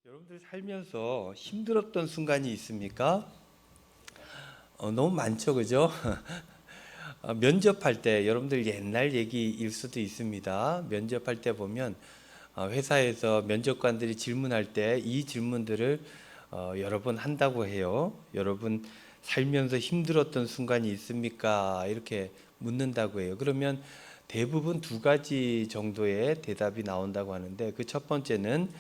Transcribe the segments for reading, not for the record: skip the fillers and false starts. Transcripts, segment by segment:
여러분들 살면서 힘들었던 순간이 있습니까? 너무 많죠, 그죠? 면접할 때 여러분들 옛날 얘기일 수도 있습니다. 면접할 때 보면 회사에서 면접관들이 질문할 때 이 질문들을 여러 번 한다고 해요. 여러분 살면서 힘들었던 순간이 있습니까? 이렇게 묻는다고 해요. 그러면 대부분 두 가지 정도의 대답이 나온다고 하는데, 그 첫 번째는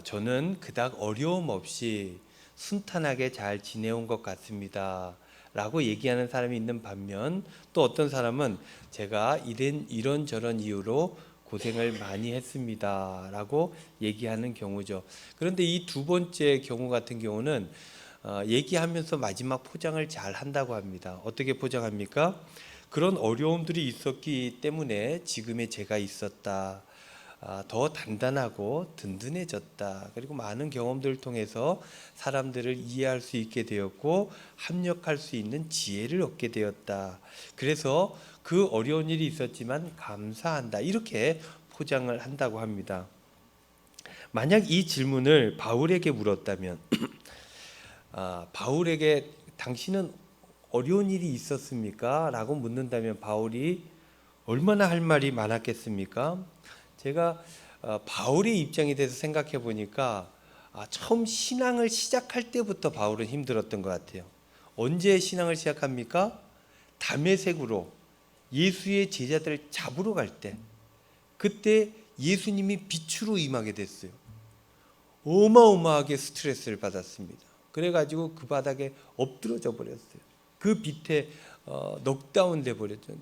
저는 그닥 어려움 없이 순탄하게 잘 지내온 것 같습니다 라고 얘기하는 사람이 있는 반면, 또 어떤 사람은 제가 이런저런 이유로 고생을 많이 했습니다 라고 얘기하는 경우죠. 그런데 이 두 번째 경우 같은 경우는 얘기하면서 마지막 포장을 잘 한다고 합니다. 어떻게 포장합니까? 그런 어려움들이 있었기 때문에 지금의 제가 있었다, 더 단단하고 든든해졌다, 그리고 많은 경험들을 통해서 사람들을 이해할 수 있게 되었고 합력할 수 있는 지혜를 얻게 되었다, 그래서 그 어려운 일이 있었지만 감사한다, 이렇게 포장을 한다고 합니다. 만약 이 질문을 바울에게 물었다면 바울에게 당신은 어려운 일이 있었습니까? 라고 묻는다면 바울이 얼마나 할 말이 많았겠습니까? 제가 바울의 입장에 대해서 생각해 보니까 처음 신앙을 시작할 때부터 바울은 힘들었던 것 같아요. 언제 신앙을 시작합니까? 다메섹으로 예수의 제자들을 잡으러 갈 때, 그때 예수님이 빛으로 임하게 됐어요. 어마어마하게 스트레스를 받았습니다. 그래가지고 그 바닥에 엎드러져 버렸어요. 그 빛에 넉다운 돼 버렸죠.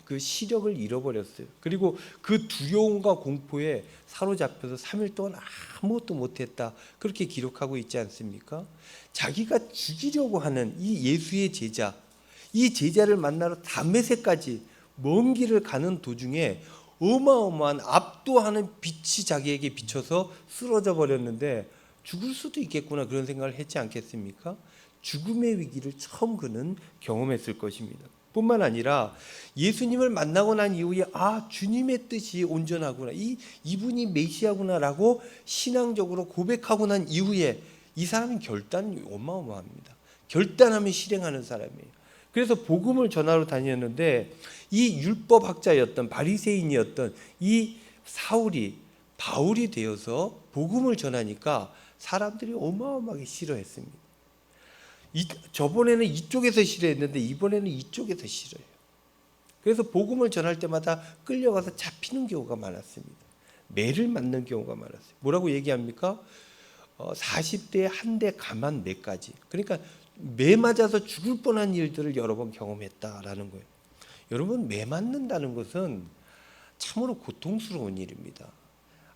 그 시력을 잃어버렸어요. 그리고 그 두려움과 공포에 사로잡혀서 3일 동안 아무것도 못했다, 그렇게 기록하고 있지 않습니까? 자기가 죽이려고 하는 이 예수의 제자, 이 제자를 만나러 다메섹까지 먼 길을 가는 도중에 어마어마한 압도하는 빛이 자기에게 비쳐서 쓰러져 버렸는데, 죽을 수도 있겠구나 그런 생각을 했지 않겠습니까? 죽음의 위기를 처음 그는 경험했을 것입니다. 뿐만 아니라 예수님을 만나고 난 이후에 주님의 뜻이 온전하구나, 이분이 메시아구나라고 신앙적으로 고백하고 난 이후에 이 사람은 결단이 어마어마합니다. 결단하면 실행하는 사람이에요. 그래서 복음을 전하러 다녔는데 이 율법학자였던 바리새인이었던 이 사울이 바울이 되어서 복음을 전하니까 사람들이 어마어마하게 싫어했습니다. 저번에는 이쪽에서 싫어했는데 이번에는 이쪽에서 싫어해요. 그래서 복음을 전할 때마다 끌려가서 잡히는 경우가 많았습니다. 매를 맞는 경우가 많았어요. 뭐라고 얘기합니까? 40대에 한 대 가만 매까지. 그러니까 매 맞아서 죽을 뻔한 일들을 여러 번 경험했다라는 거예요. 여러분, 매 맞는다는 것은 참으로 고통스러운 일입니다.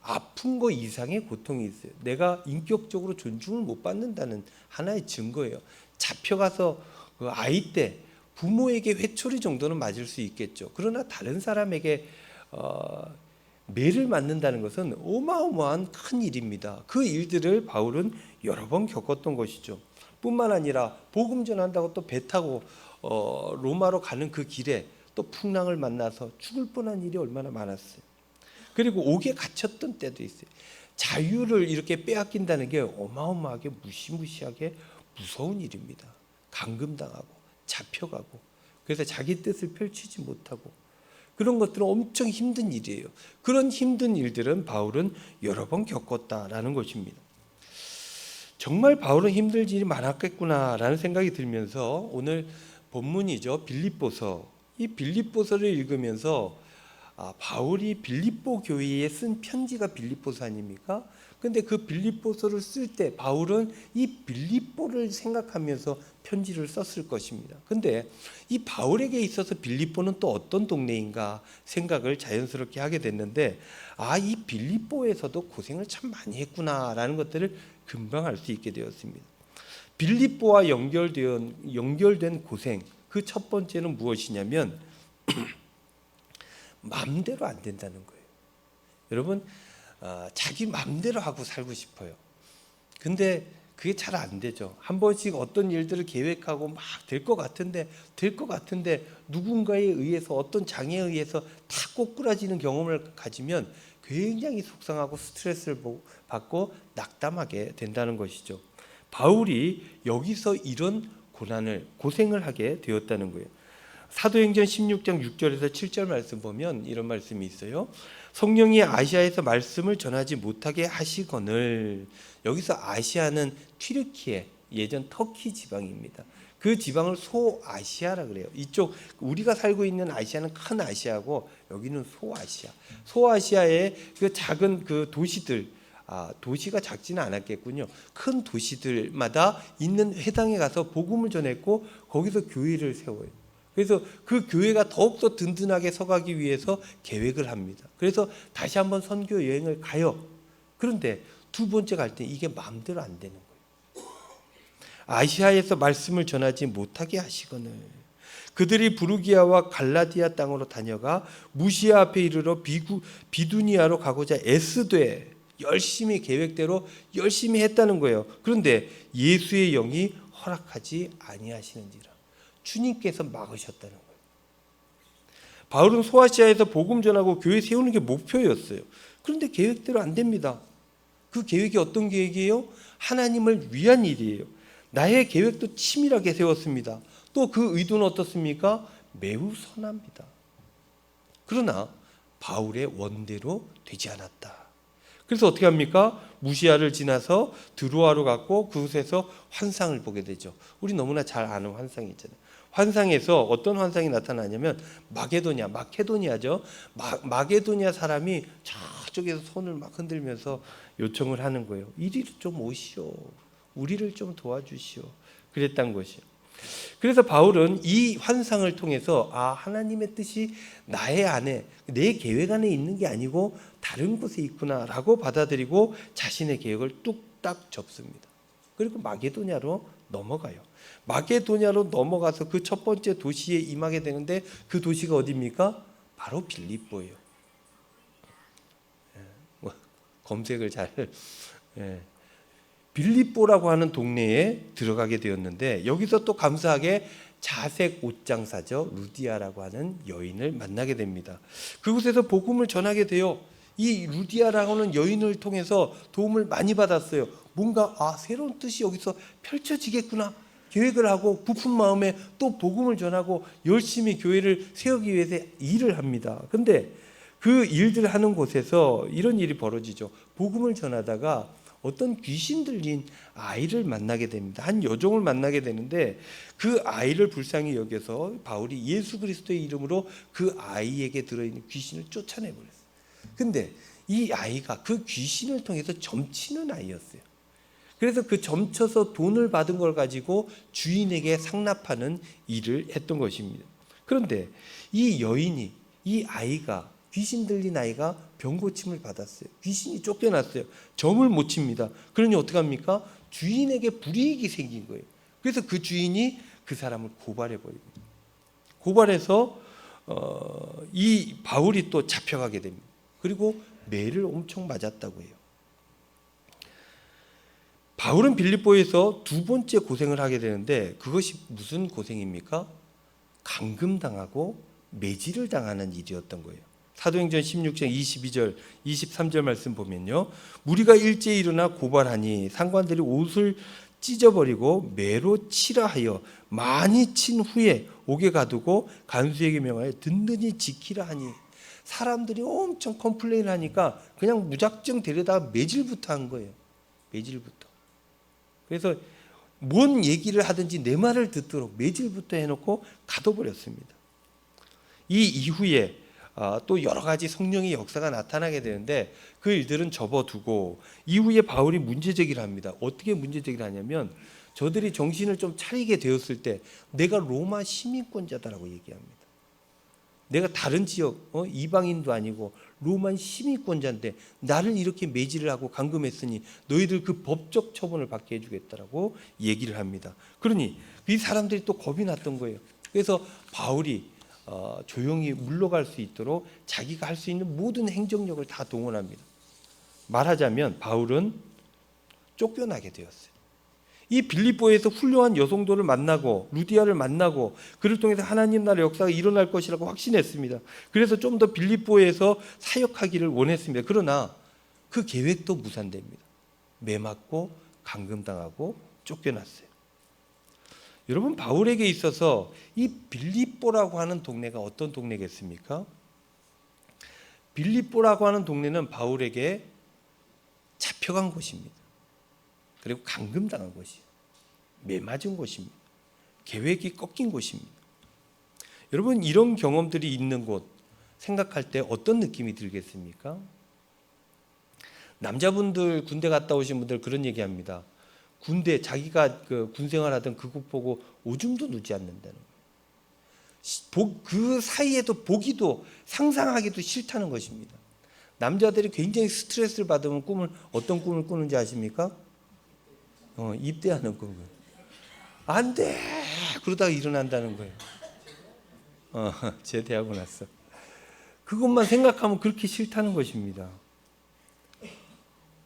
아픈 거 이상의 고통이 있어요. 내가 인격적으로 존중을 못 받는다는 하나의 증거예요. 잡혀가서 그 아이 때 부모에게 회초리 정도는 맞을 수 있겠죠. 그러나 다른 사람에게 매를 맞는다는 것은 어마어마한 큰 일입니다. 그 일들을 바울은 여러 번 겪었던 것이죠. 뿐만 아니라 복음 전한다고 또 배 타고 로마로 가는 그 길에 또 풍랑을 만나서 죽을 뻔한 일이 얼마나 많았어요. 그리고 옥에 갇혔던 때도 있어요. 자유를 이렇게 빼앗긴다는 게 어마어마하게 무시무시하게 무서운 일입니다. 감금당하고 잡혀가고, 그래서 자기 뜻을 펼치지 못하고, 그런 것들은 엄청 힘든 일이에요. 그런 힘든 일들은 바울은 여러 번 겪었다라는 것입니다. 정말 바울은 힘들 일이 많았겠구나라는 생각이 들면서 오늘 본문이죠, 빌립보서, 이 빌립보서를 읽으면서 바울이 빌립보 교회에 쓴 편지가 빌립보서 아닙니까? 근데 그 빌립보서를 쓸 때 바울은 이 빌립보를 생각하면서 편지를 썼을 것입니다. 근데 이 바울에게 있어서 빌립보는 또 어떤 동네인가 생각을 자연스럽게 하게 됐는데, 이 빌립보에서도 고생을 참 많이 했구나라는 것들을 금방 알 수 있게 되었습니다. 빌립보와 연결된 고생, 그 첫 번째는 무엇이냐면 마음대로 안 된다는 거예요. 여러분, 자기 마음대로 하고 살고 싶어요. 근데 그게 잘 안 되죠. 한 번씩 어떤 일들을 계획하고 막 될 것 같은데 누군가에 의해서, 어떤 장애에 의해서 다 꼬꾸라지는 경험을 가지면 굉장히 속상하고 스트레스를 받고 낙담하게 된다는 것이죠. 바울이 여기서 이런 고생을 하게 되었다는 거예요. 사도행전 16장 6절에서 7절 말씀 보면 이런 말씀이 있어요. 성령이 아시아에서 말씀을 전하지 못하게 하시거늘. 여기서 아시아는 튀르키예, 예전 터키 지방입니다. 그 지방을 소아시아라 그래요. 이쪽 우리가 살고 있는 아시아는 큰 아시아고 여기는 소아시아. 소아시아의 그 작은 그 도시들, 도시가 작지는 않았겠군요. 큰 도시들마다 있는 회당에 가서 복음을 전했고 거기서 교회를 세워요. 그래서 그 교회가 더욱더 든든하게 서가기 위해서 계획을 합니다. 그래서 다시 한번 선교 여행을 가요. 그런데 두 번째 갈 때 이게 마음대로 안 되는 거예요. 아시아에서 말씀을 전하지 못하게 하시거늘. 그들이 부르기아와 갈라디아 땅으로 다녀가 무시아 앞에 이르러 비두니아로 가고자 애쓰되 열심히 계획대로 열심히 했다는 거예요. 그런데 예수의 영이 허락하지 아니하시는지라. 주님께서 막으셨다는 거예요. 바울은 소아시아에서 복음 전하고 교회 세우는 게 목표였어요. 그런데 계획대로 안 됩니다. 그 계획이 어떤 계획이에요? 하나님을 위한 일이에요. 나의 계획도 치밀하게 세웠습니다. 또 그 의도는 어떻습니까? 매우 선합니다. 그러나 바울의 원대로 되지 않았다. 그래서 어떻게 합니까? 무시아를 지나서 드로아로 갔고 그곳에서 환상을 보게 되죠. 우리 너무나 잘 아는 환상이 있잖아요. 환상에서 어떤 환상이 나타나냐면 마케도니아죠. 마게도니아 사람이 저쪽에서 손을 막 흔들면서 요청을 하는 거예요. 이리로 좀 오시오. 우리를 좀 도와주시오. 그랬단 것이요. 그래서 바울은 이 환상을 통해서 하나님의 뜻이 나의 안에, 내 계획 안에 있는 게 아니고 다른 곳에 있구나라고 받아들이고 자신의 계획을 뚝딱 접습니다. 그리고 마게도냐로 넘어가요. 마게도냐로 넘어가서 그 첫 번째 도시에 임하게 되는데 그 도시가 어디입니까? 바로 빌립보예요. 검색을 잘 빌립보라고 하는 동네에 들어가게 되었는데 여기서 또 감사하게 자색 옷장사죠. 루디아라고 하는 여인을 만나게 됩니다. 그곳에서 복음을 전하게 돼요. 이 루디아라고 하는 여인을 통해서 도움을 많이 받았어요. 뭔가 새로운 뜻이 여기서 펼쳐지겠구나 계획을 하고 부푼 마음에 또 복음을 전하고 열심히 교회를 세우기 위해서 일을 합니다. 그런데 그 일들 하는 곳에서 이런 일이 벌어지죠. 복음을 전하다가 어떤 귀신 들린 아이를 만나게 됩니다. 한 여종을 만나게 되는데 그 아이를 불쌍히 여겨서 바울이 예수 그리스도의 이름으로 그 아이에게 들어있는 귀신을 쫓아내버렸어요. 근데 이 아이가 그 귀신을 통해서 점치는 아이였어요. 그래서 그 점쳐서 돈을 받은 걸 가지고 주인에게 상납하는 일을 했던 것입니다. 그런데 이 여인이, 이 아이가, 귀신 들린 아이가 병고침을 받았어요. 귀신이 쫓겨났어요. 점을 못 칩니다. 그러니 어떡합니까? 주인에게 불이익이 생긴 거예요. 그래서 그 주인이 그 사람을 고발해버리고, 고발해서 이 바울이 또 잡혀가게 됩니다. 그리고 매를 엄청 맞았다고 해요. 바울은 빌립보에서 두 번째 고생을 하게 되는데 그것이 무슨 고생입니까? 감금당하고 매질을 당하는 일이었던 거예요. 사도행전 16장 22절 23절 말씀 보면요, 무리가 일제히 일어나 고발하니 상관들이 옷을 찢어버리고 매로 치라 하여 많이 친 후에 옥에 가두고 간수에게 명하여 든든히 지키라 하니, 사람들이 엄청 컴플레인을 하니까 그냥 무작정 데려다가 매질부터 한 거예요. 매질부터. 그래서 뭔 얘기를 하든지 내 말을 듣도록 매질부터 해놓고 가둬버렸습니다. 이 이후에 또 여러 가지 성령의 역사가 나타나게 되는데 그 일들은 접어두고 이후에 바울이 문제제기를 합니다. 어떻게 문제제기를 하냐면 저들이 정신을 좀 차리게 되었을 때 내가 로마 시민권자다라고 얘기합니다. 내가 다른 지역 이방인도 아니고 로마 시민권자인데 나를 이렇게 매질을 하고 감금했으니 너희들 그 법적 처분을 받게 해주겠다라고 얘기를 합니다. 그러니 이 사람들이 또 겁이 났던 거예요. 그래서 바울이 조용히 물러갈 수 있도록 자기가 할 수 있는 모든 행정력을 다 동원합니다. 말하자면 바울은 쫓겨나게 되었어요. 이 빌립보에서 훌륭한 여성도를 만나고 루디아를 만나고 그를 통해서 하나님 나라의 역사가 일어날 것이라고 확신했습니다. 그래서 좀 더 빌립보에서 사역하기를 원했습니다. 그러나 그 계획도 무산됩니다. 매맞고 감금당하고 쫓겨났어요. 여러분, 바울에게 있어서 이 빌립보라고 하는 동네가 어떤 동네겠습니까? 빌립보라고 하는 동네는 바울에게 잡혀간 곳입니다. 그리고 감금당한 곳이에요. 매맞은 곳입니다. 계획이 꺾인 곳입니다. 여러분, 이런 경험들이 있는 곳 생각할 때 어떤 느낌이 들겠습니까? 남자분들 군대 갔다 오신 분들 그런 얘기합니다. 군대 자기가 그 군생활하던 그곳 보고 오줌도 누지 않는다는 거예요. 그 사이에도 보기도 상상하기도 싫다는 것입니다. 남자들이 굉장히 스트레스를 받으면 어떤 꿈을 꾸는지 아십니까? 입대하는 꿈을. 안 돼! 그러다가 일어난다는 거예요. 제대하고 났어. 그것만 생각하면 그렇게 싫다는 것입니다.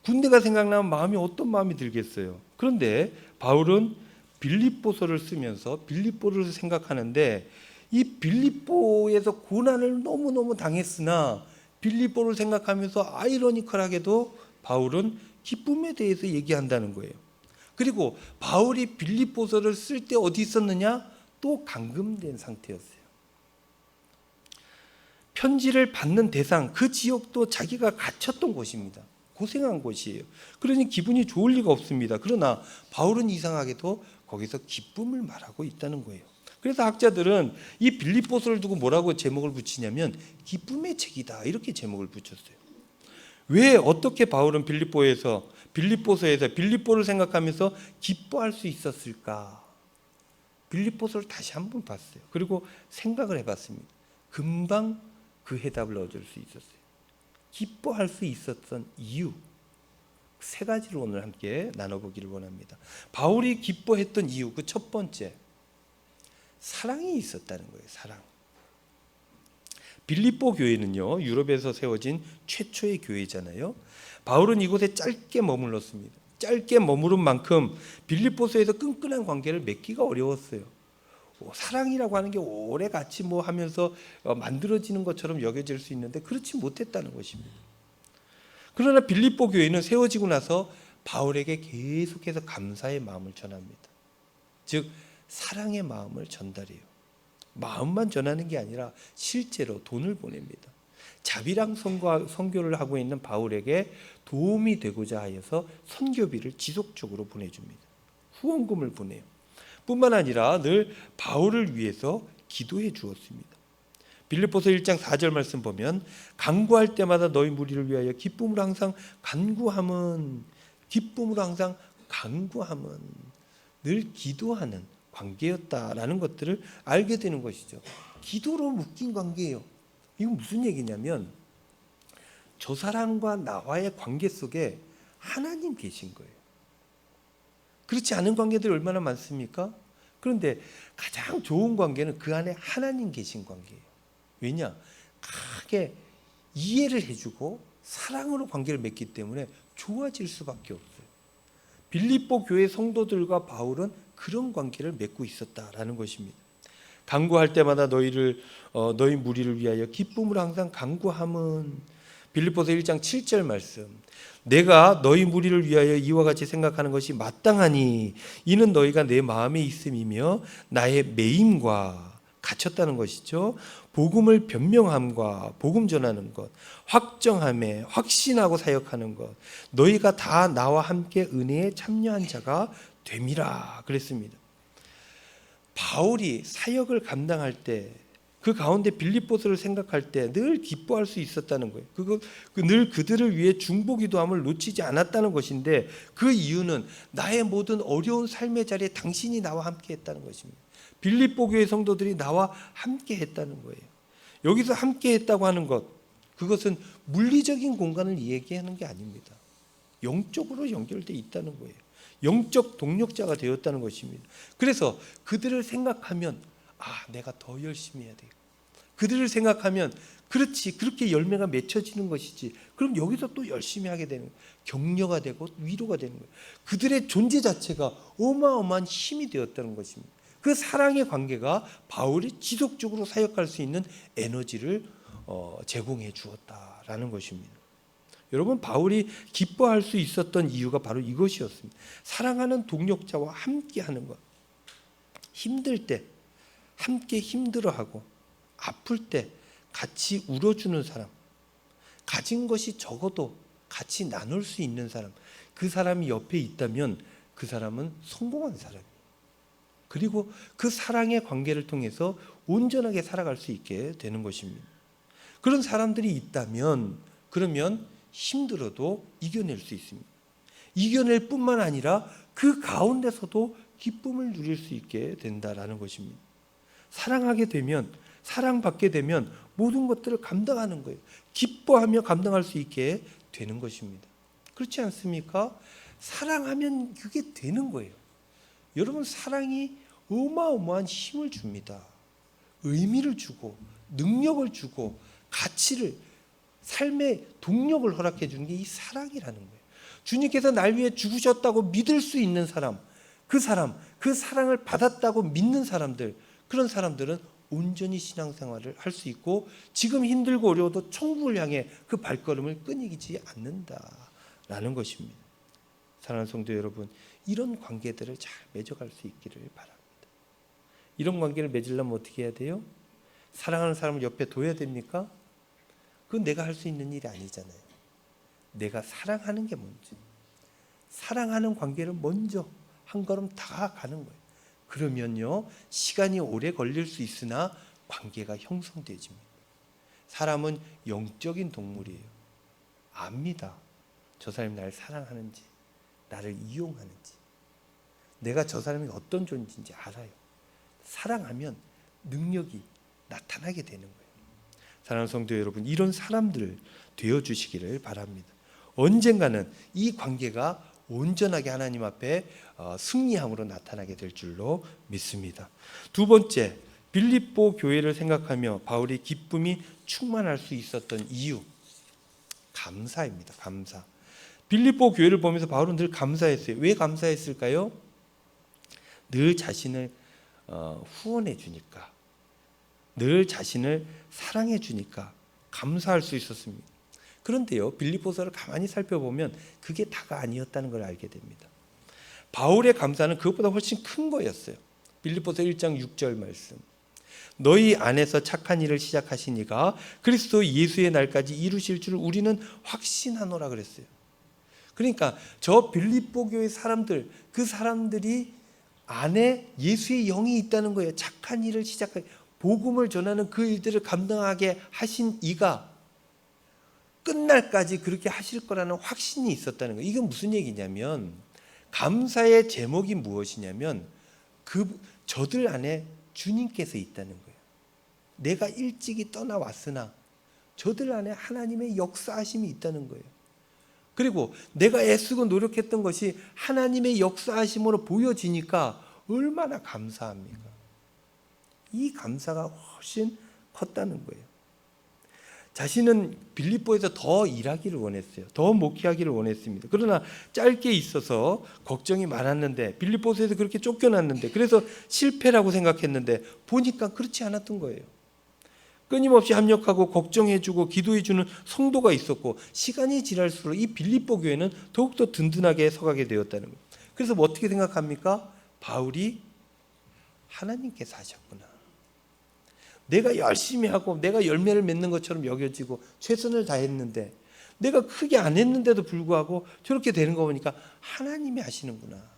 군대가 생각나면 어떤 마음이 들겠어요. 그런데 바울은 빌립보서를 쓰면서 빌립보를 생각하는데 이 빌립보에서 고난을 너무너무 당했으나 빌립보를 생각하면서 아이러니컬하게도 바울은 기쁨에 대해서 얘기한다는 거예요. 그리고 바울이 빌립보서를 쓸 때 어디 있었느냐? 또 감금된 상태였어요. 편지를 받는 대상, 그 지역도 자기가 갇혔던 곳입니다. 고생한 곳이에요. 그러니 기분이 좋을 리가 없습니다. 그러나 바울은 이상하게도 거기서 기쁨을 말하고 있다는 거예요. 그래서 학자들은 이 빌립보서를 두고 뭐라고 제목을 붙이냐면 기쁨의 책이다, 이렇게 제목을 붙였어요. 왜 어떻게 바울은 빌립보서에서 빌립보를 생각하면서 기뻐할 수 있었을까? 빌립보서를 다시 한번 봤어요. 그리고 생각을 해봤습니다. 금방 그 해답을 얻을 수 있었어요. 기뻐할 수 있었던 이유, 세 가지를 오늘 함께 나눠보기를 원합니다. 바울이 기뻐했던 이유, 그 첫 번째, 사랑이 있었다는 거예요. 사랑. 빌립보 교회는요, 유럽에서 세워진 최초의 교회잖아요. 바울은 이곳에 짧게 머물렀습니다. 짧게 머무른 만큼 빌립보서에서 끈끈한 관계를 맺기가 어려웠어요. 사랑이라고 하는 게 오래 같이 하면서 만들어지는 것처럼 여겨질 수 있는데 그렇지 못했다는 것입니다. 그러나 빌립보 교회는 세워지고 나서 바울에게 계속해서 감사의 마음을 전합니다. 즉 사랑의 마음을 전달해요. 마음만 전하는 게 아니라 실제로 돈을 보냅니다. 자비랑 선교를 하고 있는 바울에게 도움이 되고자 하여서 선교비를 지속적으로 보내줍니다. 후원금을 보내요. 뿐만 아니라 늘 바울을 위해서 기도해 주었습니다. 빌립보서 1장 4절 말씀 보면 간구할 때마다 너희 무리를 위하여 기쁨으로 항상 간구함은 늘 기도하는 관계였다라는 것들을 알게 되는 것이죠. 기도로 묶인 관계예요. 이건 무슨 얘기냐면 저 사람과 나와의 관계 속에 하나님 계신 거예요. 그렇지 않은 관계들이 얼마나 많습니까? 그런데 가장 좋은 관계는 그 안에 하나님 계신 관계예요. 왜냐? 크게 이해를 해주고 사랑으로 관계를 맺기 때문에 좋아질 수밖에 없어요. 빌립보 교회 성도들과 바울은 그런 관계를 맺고 있었다라는 것입니다. 간구할 때마다 너희 무리를 위하여 기쁨으로 항상 간구함은 빌립보서 1장 7절 말씀. 내가 너희 무리를 위하여 이와 같이 생각하는 것이 마땅하니 이는 너희가 내 마음에 있음이며 나의 매임과 갇혔다는 것이죠. 복음을 변명함과 복음 전하는 것, 확정함에 확신하고 사역하는 것, 너희가 다 나와 함께 은혜에 참여한 자가 됨이라 그랬습니다. 바울이 사역을 감당할 때 그 가운데 빌립보서를 생각할 때 늘 기뻐할 수 있었다는 거예요. 늘 그들을 위해 중보기도함을 놓치지 않았다는 것인데 그 이유는 나의 모든 어려운 삶의 자리에 당신이 나와 함께 했다는 것입니다. 빌립보 교회 성도들이 나와 함께 했다는 거예요. 여기서 함께 했다고 하는 것, 그것은 물리적인 공간을 얘기하는 게 아닙니다. 영적으로 연결되어 있다는 거예요. 영적 동력자가 되었다는 것입니다. 그래서 그들을 생각하면 내가 더 열심히 해야 돼. 그들을 생각하면 그렇지, 그렇게 열매가 맺혀지는 것이지. 그럼 여기서 또 열심히 하게 되는 거예요. 격려가 되고 위로가 되는 거예요. 그들의 존재 자체가 어마어마한 힘이 되었다는 것입니다. 그 사랑의 관계가 바울이 지속적으로 사역할 수 있는 에너지를 제공해 주었다라는 것입니다. 여러분, 바울이 기뻐할 수 있었던 이유가 바로 이것이었습니다. 사랑하는 동역자와 함께하는 것. 힘들 때 함께 힘들어하고 아플 때 같이 울어주는 사람, 가진 것이 적어도 같이 나눌 수 있는 사람, 그 사람이 옆에 있다면 그 사람은 성공한 사람이에요. 그리고 그 사랑의 관계를 통해서 온전하게 살아갈 수 있게 되는 것입니다. 그런 사람들이 있다면 그러면 힘들어도 이겨낼 수 있습니다. 이겨낼 뿐만 아니라 그 가운데서도 기쁨을 누릴 수 있게 된다라는 것입니다. 사랑하게 되면, 사랑받게 되면 모든 것들을 감당하는 거예요. 기뻐하며 감당할 수 있게 되는 것입니다. 그렇지 않습니까? 사랑하면 그게 되는 거예요. 여러분, 사랑이 어마어마한 힘을 줍니다. 의미를 주고 능력을 주고 가치를, 삶의 동력을 허락해 주는 게 이 사랑이라는 거예요. 주님께서 날 위해 죽으셨다고 믿을 수 있는 사람, 그 사랑을 받았다고 믿는 사람들, 그런 사람들은 온전히 신앙생활을 할 수 있고 지금 힘들고 어려워도 천국을 향해 그 발걸음을 끊이지 않는다라는 것입니다. 사랑하는 성도 여러분, 이런 관계들을 잘 맺어갈 수 있기를 바랍니다. 이런 관계를 맺으려면 어떻게 해야 돼요? 사랑하는 사람을 옆에 둬야 됩니까? 그건 내가 할 수 있는 일이 아니잖아요. 내가 사랑하는 게 먼저, 사랑하는 관계를 먼저 한 걸음 다가가는 거예요. 그러면요, 시간이 오래 걸릴 수 있으나 관계가 형성되어집니다. 사람은 영적인 동물이에요. 압니다. 저 사람이 나를 사랑하는지, 나를 이용하는지, 내가 저 사람이 어떤 존재인지 알아요. 사랑하면 능력이 나타나게 되는 거예요. 사랑하는 성도 여러분, 이런 사람들 되어주시기를 바랍니다. 언젠가는 이 관계가 온전하게 하나님 앞에 승리함으로 나타나게 될 줄로 믿습니다. 두 번째, 빌립보 교회를 생각하며 바울이 기쁨이 충만할 수 있었던 이유, 감사입니다. 감사. 빌립보 교회를 보면서 바울은 늘 감사했어요. 왜 감사했을까요? 늘 자신을 후원해 주니까, 늘 자신을 사랑해 주니까 감사할 수 있었습니다. 그런데요, 빌립보서를 가만히 살펴보면 그게 다가 아니었다는 걸 알게 됩니다. 바울의 감사는 그것보다 훨씬 큰 거였어요. 빌립보서 1장 6절 말씀, 너희 안에서 착한 일을 시작하신 이가 그리스도 예수의 날까지 이루실 줄 우리는 확신하노라 그랬어요. 그러니까 저 빌립보 교회 사람들, 그 사람들이 안에 예수의 영이 있다는 거예요. 착한 일을 시작하게, 복음을 전하는 그 일들을 감당하게 하신 이가 끝날까지 그렇게 하실 거라는 확신이 있었다는 거예요. 이건 무슨 얘기냐면, 감사의 제목이 무엇이냐면 저들 안에 주님께서 있다는 거예요. 내가 일찍이 떠나왔으나 저들 안에 하나님의 역사하심이 있다는 거예요. 그리고 내가 애쓰고 노력했던 것이 하나님의 역사하심으로 보여지니까 얼마나 감사합니까? 이 감사가 훨씬 컸다는 거예요. 자신은 빌립보에서 더 일하기를 원했어요. 더 목회하기를 원했습니다. 그러나 짧게 있어서 걱정이 많았는데, 빌립보에서 그렇게 쫓겨났는데, 그래서 실패라고 생각했는데 보니까 그렇지 않았던 거예요. 끊임없이 합력하고 걱정해주고 기도해주는 성도가 있었고, 시간이 지날수록 이 빌립보 교회는 더욱더 든든하게 서가게 되었다는 거예요. 그래서 뭐 어떻게 생각합니까? 바울이 하나님께서 하셨구나. 내가 열심히 하고 내가 열매를 맺는 것처럼 여겨지고 최선을 다했는데, 내가 크게 안 했는데도 불구하고 저렇게 되는 거 보니까 하나님이 하시는구나.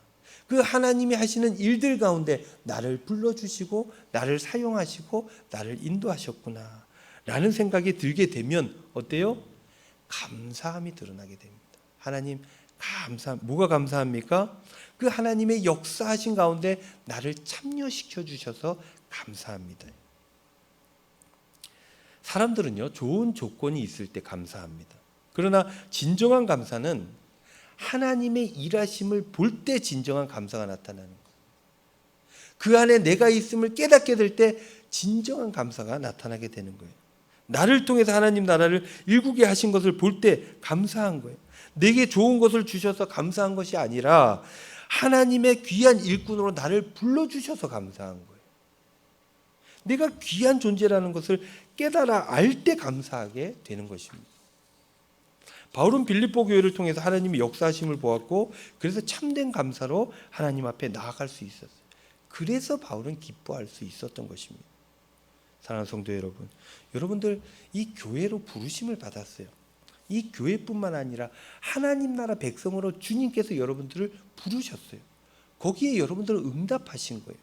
그 하나님이 하시는 일들 가운데 나를 불러주시고 나를 사용하시고 나를 인도하셨구나 라는 생각이 들게 되면 어때요? 감사함이 드러나게 됩니다. 하나님 뭐가 감사합니까? 그 하나님의 역사하신 가운데 나를 참여시켜 주셔서 감사합니다. 사람들은요, 좋은 조건이 있을 때 감사합니다. 그러나 진정한 감사는 하나님의 일하심을 볼 때 진정한 감사가 나타나는 거예요. 그 안에 내가 있음을 깨닫게 될 때 진정한 감사가 나타나게 되는 거예요. 나를 통해서 하나님 나라를 일구게 하신 것을 볼 때 감사한 거예요. 내게 좋은 것을 주셔서 감사한 것이 아니라 하나님의 귀한 일꾼으로 나를 불러주셔서 감사한 거예요. 내가 귀한 존재라는 것을 깨달아 알 때 감사하게 되는 것입니다. 바울은 빌립보 교회를 통해서 하나님의 역사하심을 보았고 그래서 참된 감사로 하나님 앞에 나아갈 수 있었어요. 그래서 바울은 기뻐할 수 있었던 것입니다. 사랑하는 성도 여러분, 여러분들 이 교회로 부르심을 받았어요. 이 교회뿐만 아니라 하나님 나라 백성으로 주님께서 여러분들을 부르셨어요. 거기에 여러분들은 응답하신 거예요.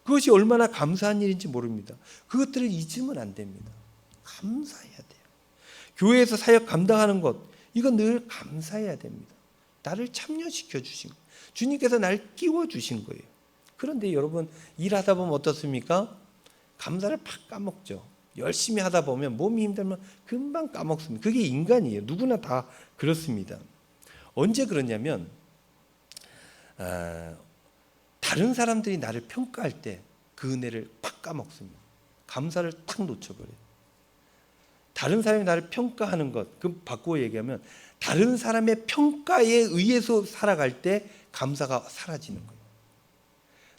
그것이 얼마나 감사한 일인지 모릅니다. 그것들을 잊으면 안 됩니다. 감사해야 돼요. 교회에서 사역 감당하는 것, 이건 늘 감사해야 됩니다. 나를 참여시켜 주신 거예요. 주님께서 날 끼워 주신 거예요. 그런데 여러분 일하다 보면 어떻습니까? 감사를 팍 까먹죠. 열심히 하다 보면 몸이 힘들면 금방 까먹습니다. 그게 인간이에요. 누구나 다 그렇습니다. 언제 그러냐면 다른 사람들이 나를 평가할 때 그 은혜를 팍 까먹습니다. 감사를 탁 놓쳐버려요. 다른 사람이 나를 평가하는 것, 그 바꾸어 얘기하면 다른 사람의 평가에 의해서 살아갈 때 감사가 사라지는 거예요.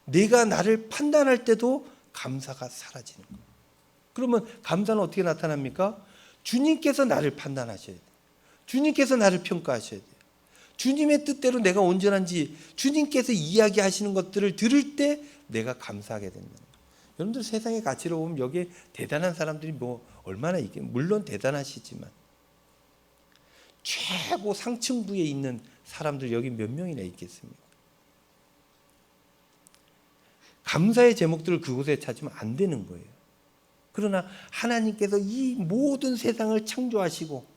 내가 나를 판단할 때도 감사가 사라지는 거예요. 그러면 감사는 어떻게 나타납니까? 주님께서 나를 판단하셔야 돼요. 주님께서 나를 평가하셔야 돼요. 주님의 뜻대로 내가 온전한지 주님께서 이야기하시는 것들을 들을 때 내가 감사하게 된다는 거예요. 여러분들 세상의 가치로 보면 여기에 대단한 사람들이 뭐 얼마나 있게, 물론 대단하시지만 최고 상층부에 있는 사람들 여기 몇 명이나 있겠습니까? 감사의 제목들을 그곳에 찾으면 안 되는 거예요. 그러나 하나님께서 이 모든 세상을 창조하시고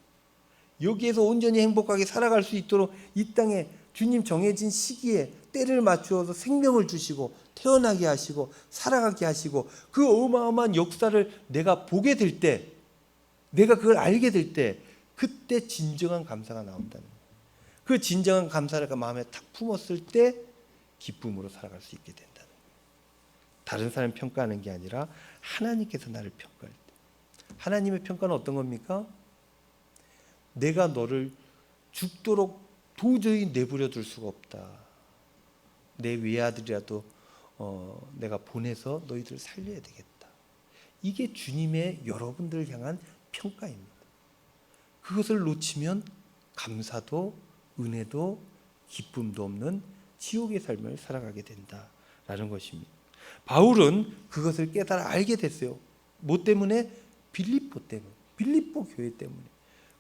여기에서 온전히 행복하게 살아갈 수 있도록 이 땅에 주님 정해진 시기에 때를 맞추어서 생명을 주시고 태어나게 하시고 살아가게 하시고 그 어마어마한 역사를 내가 보게 될 때, 내가 그걸 알게 될 때 그때 진정한 감사가 나온다는 거예요. 그 진정한 감사를 마음에 탁 품었을 때 기쁨으로 살아갈 수 있게 된다는 거예요. 다른 사람 평가하는 게 아니라 하나님께서 나를 평가할 때. 하나님의 평가는 어떤 겁니까? 내가 너를 죽도록 도저히 내버려 둘 수가 없다. 내 외아들이라도 내가 보내서 너희들 살려야 되겠다. 이게 주님의 여러분들을 향한 평가입니다. 그것을 놓치면 감사도 은혜도 기쁨도 없는 지옥의 삶을 살아가게 된다라는 것입니다. 바울은 그것을 깨달아 알게 됐어요. 뭐 때문에? 빌립보 때문에. 빌립보 교회 때문에.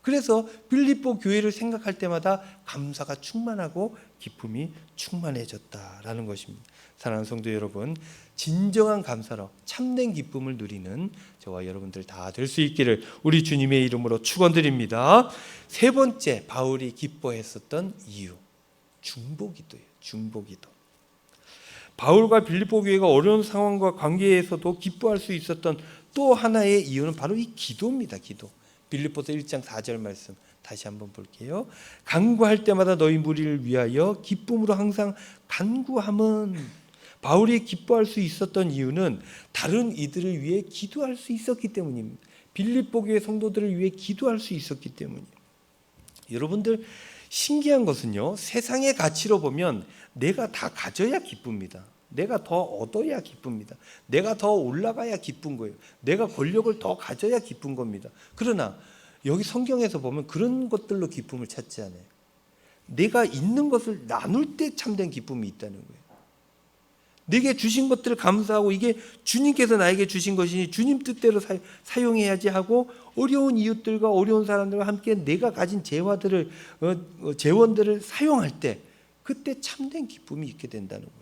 그래서 빌립보 교회를 생각할 때마다 감사가 충만하고 기쁨이 충만해졌다라는 것입니다. 사랑하는 성도 여러분, 진정한 감사로 참된 기쁨을 누리는 저와 여러분들 다 될 수 있기를 우리 주님의 이름으로 축원드립니다. 세 번째 바울이 기뻐했었던 이유, 중보기도예요. 중보기도. 바울과 빌립보 교회가 어려운 상황과 관계에서도 기뻐할 수 있었던 또 하나의 이유는 바로 이 기도입니다. 기도. 빌립보서 1장 4절 말씀 다시 한번 볼게요. 간구할 때마다 너희 무리를 위하여 기쁨으로 항상 간구함은, 바울이 기뻐할 수 있었던 이유는 다른 이들을 위해 기도할 수 있었기 때문입니다. 빌립보 교회 성도들을 위해 기도할 수 있었기 때문이에요. 여러분들 신기한 것은요, 세상의 가치로 보면 내가 다 가져야 기쁩니다. 내가 더 얻어야 기쁩니다. 내가 더 올라가야 기쁜 거예요. 내가 권력을 더 가져야 기쁜 겁니다. 그러나 여기 성경에서 보면 그런 것들로 기쁨을 찾지 않아요. 내가 있는 것을 나눌 때 참된 기쁨이 있다는 거예요. 내게 주신 것들을 감사하고 이게 주님께서 나에게 주신 것이니 주님 뜻대로 사용해야지 하고 어려운 이웃들과 어려운 사람들과 함께 내가 가진 재원들을 사용할 때 그때 참된 기쁨이 있게 된다는 거예요.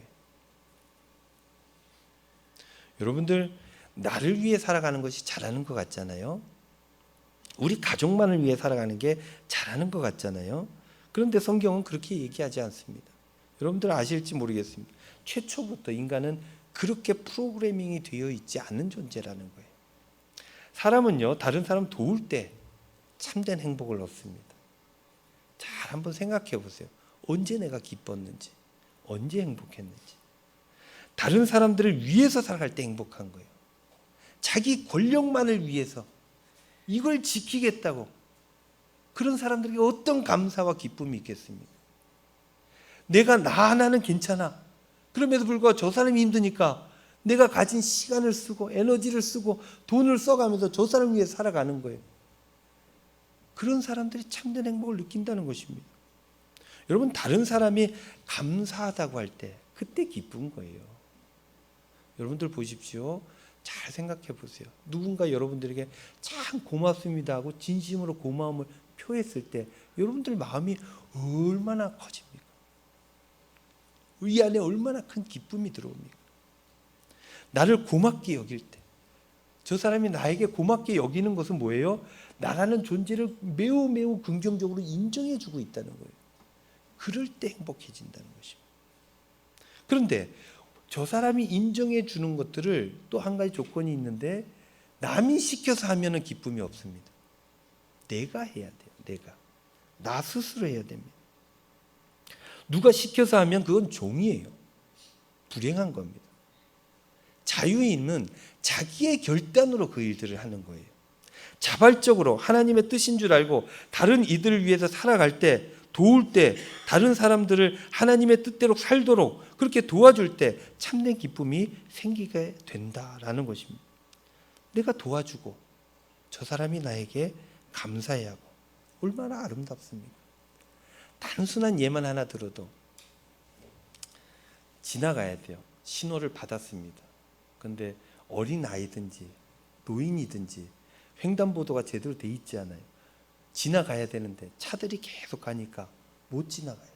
여러분들 나를 위해 살아가는 것이 잘하는 것 같잖아요. 우리 가족만을 위해 살아가는 게 잘하는 것 같잖아요. 그런데 성경은 그렇게 얘기하지 않습니다. 여러분들 아실지 모르겠습니다. 최초부터 인간은 그렇게 프로그래밍이 되어 있지 않은 존재라는 거예요. 사람은요, 다른 사람 도울 때 참된 행복을 얻습니다. 잘 한번 생각해 보세요. 언제 내가 기뻤는지, 언제 행복했는지. 다른 사람들을 위해서 살아갈 때 행복한 거예요. 자기 권력만을 위해서 이걸 지키겠다고, 그런 사람들에게 어떤 감사와 기쁨이 있겠습니까? 내가 나 하나는 괜찮아. 그럼에도 불구하고 저 사람이 힘드니까 내가 가진 시간을 쓰고 에너지를 쓰고 돈을 써가면서 저 사람을 위해 살아가는 거예요. 그런 사람들이 참된 행복을 느낀다는 것입니다. 여러분, 다른 사람이 감사하다고 할 때 그때 기쁜 거예요. 여러분들 보십시오. 잘 생각해 보세요. 누군가 여러분들에게 참 고맙습니다 하고 진심으로 고마움을 표했을 때 여러분들 마음이 얼마나 커집니까? 이 안에 얼마나 큰 기쁨이 들어옵니까? 나를 고맙게 여길 때, 저 사람이 나에게 고맙게 여기는 것은 뭐예요? 나라는 존재를 매우 매우 긍정적으로 인정해 주고 있다는 거예요. 그럴 때 행복해진다는 것입니다. 그런데 저 사람이 인정해 주는 것들을 또 한 가지 조건이 있는데, 남이 시켜서 하면은 기쁨이 없습니다. 내가 해야 돼요. 나 스스로 해야 됩니다. 누가 시켜서 하면 그건 종이에요. 불행한 겁니다. 자유인은 자기의 결단으로 그 일들을 하는 거예요. 자발적으로 하나님의 뜻인 줄 알고 다른 이들을 위해서 살아갈 때, 도울 때, 다른 사람들을 하나님의 뜻대로 살도록 그렇게 도와줄 때 참된 기쁨이 생기게 된다라는 것입니다. 내가 도와주고 저 사람이 나에게 감사해야 하고, 얼마나 아름답습니까? 단순한 예만 하나 들어도 지나가야 돼요. 신호를 받았습니다. 그런데 어린 아이든지 노인이든지 횡단보도가 제대로 돼 있지 않아요. 지나가야 되는데 차들이 계속 가니까 못 지나가요.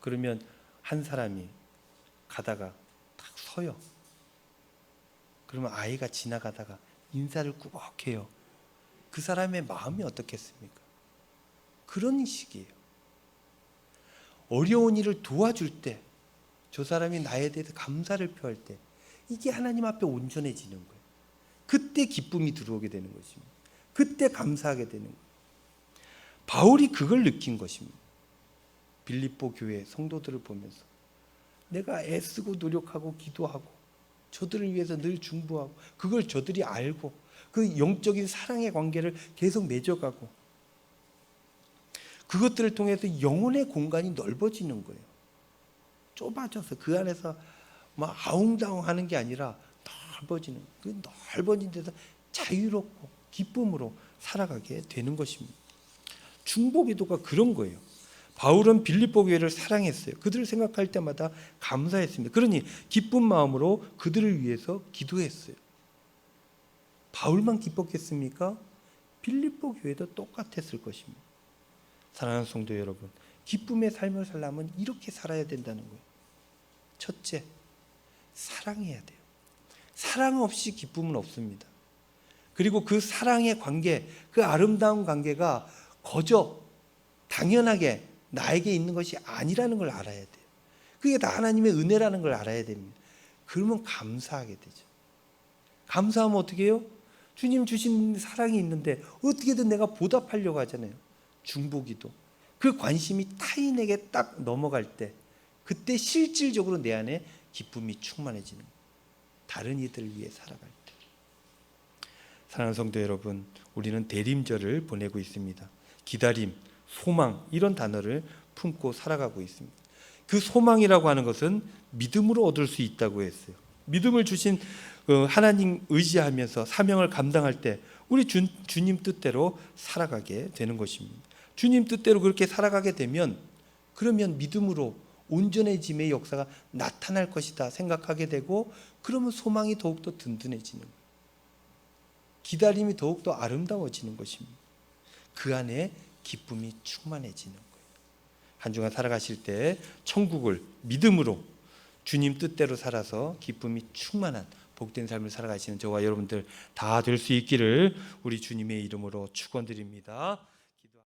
그러면 한 사람이 가다가 딱 서요. 그러면 아이가 지나가다가 인사를 꾸벅 해요. 그 사람의 마음이 어떻겠습니까? 그런 식이에요. 어려운 일을 도와줄 때, 저 사람이 나에 대해서 감사를 표할 때, 이게 하나님 앞에 온전해지는 거예요. 그때 기쁨이 들어오게 되는 것입니다. 그때 감사하게 되는 거예요. 바울이 그걸 느낀 것입니다. 빌립보 교회 성도들을 보면서 내가 애쓰고 노력하고 기도하고 저들을 위해서 늘 중보하고, 그걸 저들이 알고 그 영적인 사랑의 관계를 계속 맺어가고, 그것들을 통해서 영혼의 공간이 넓어지는 거예요. 좁아져서 그 안에서 막 아웅다웅 하는 게 아니라 넓어지는, 그 넓어진 데서 자유롭고 기쁨으로 살아가게 되는 것입니다. 중보기도가 그런 거예요. 바울은 빌립보 교회를 사랑했어요. 그들을 생각할 때마다 감사했습니다. 그러니 기쁜 마음으로 그들을 위해서 기도했어요. 바울만 기뻤겠습니까? 빌립보 교회도 똑같았을 것입니다. 사랑하는 성도 여러분, 기쁨의 삶을 살려면 이렇게 살아야 된다는 거예요. 첫째, 사랑해야 돼요. 사랑 없이 기쁨은 없습니다. 그리고 그 사랑의 관계, 그 아름다운 관계가 거저 당연하게 나에게 있는 것이 아니라는 걸 알아야 돼요. 그게 다 하나님의 은혜라는 걸 알아야 됩니다. 그러면 감사하게 되죠. 감사하면 어떻게 해요? 주님 주신 사랑이 있는데 어떻게든 내가 보답하려고 하잖아요. 중보기도. 그 관심이 타인에게 딱 넘어갈 때, 그때 실질적으로 내 안에 기쁨이 충만해지는 거예요. 다른 이들을 위해 살아갈 때. 사랑하는 성도 여러분, 우리는 대림절을 보내고 있습니다. 기다림, 소망, 이런 단어를 품고 살아가고 있습니다. 그 소망이라고 하는 것은 믿음으로 얻을 수 있다고 했어요. 믿음을 주신 하나님 의지하면서 사명을 감당할 때 우리 주님 뜻대로 살아가게 되는 것입니다. 주님 뜻대로 그렇게 살아가게 되면, 그러면 믿음으로 온전해짐의 역사가 나타날 것이다 생각하게 되고, 그러면 소망이 더욱더 든든해지는 거예요. 기다림이 더욱더 아름다워지는 것입니다. 그 안에 기쁨이 충만해지는 거예요. 한 주간 살아가실 때 천국을 믿음으로 주님 뜻대로 살아서 기쁨이 충만한 복된 삶을 살아가시는 저와 여러분들 다 될 수 있기를 우리 주님의 이름으로 축원드립니다.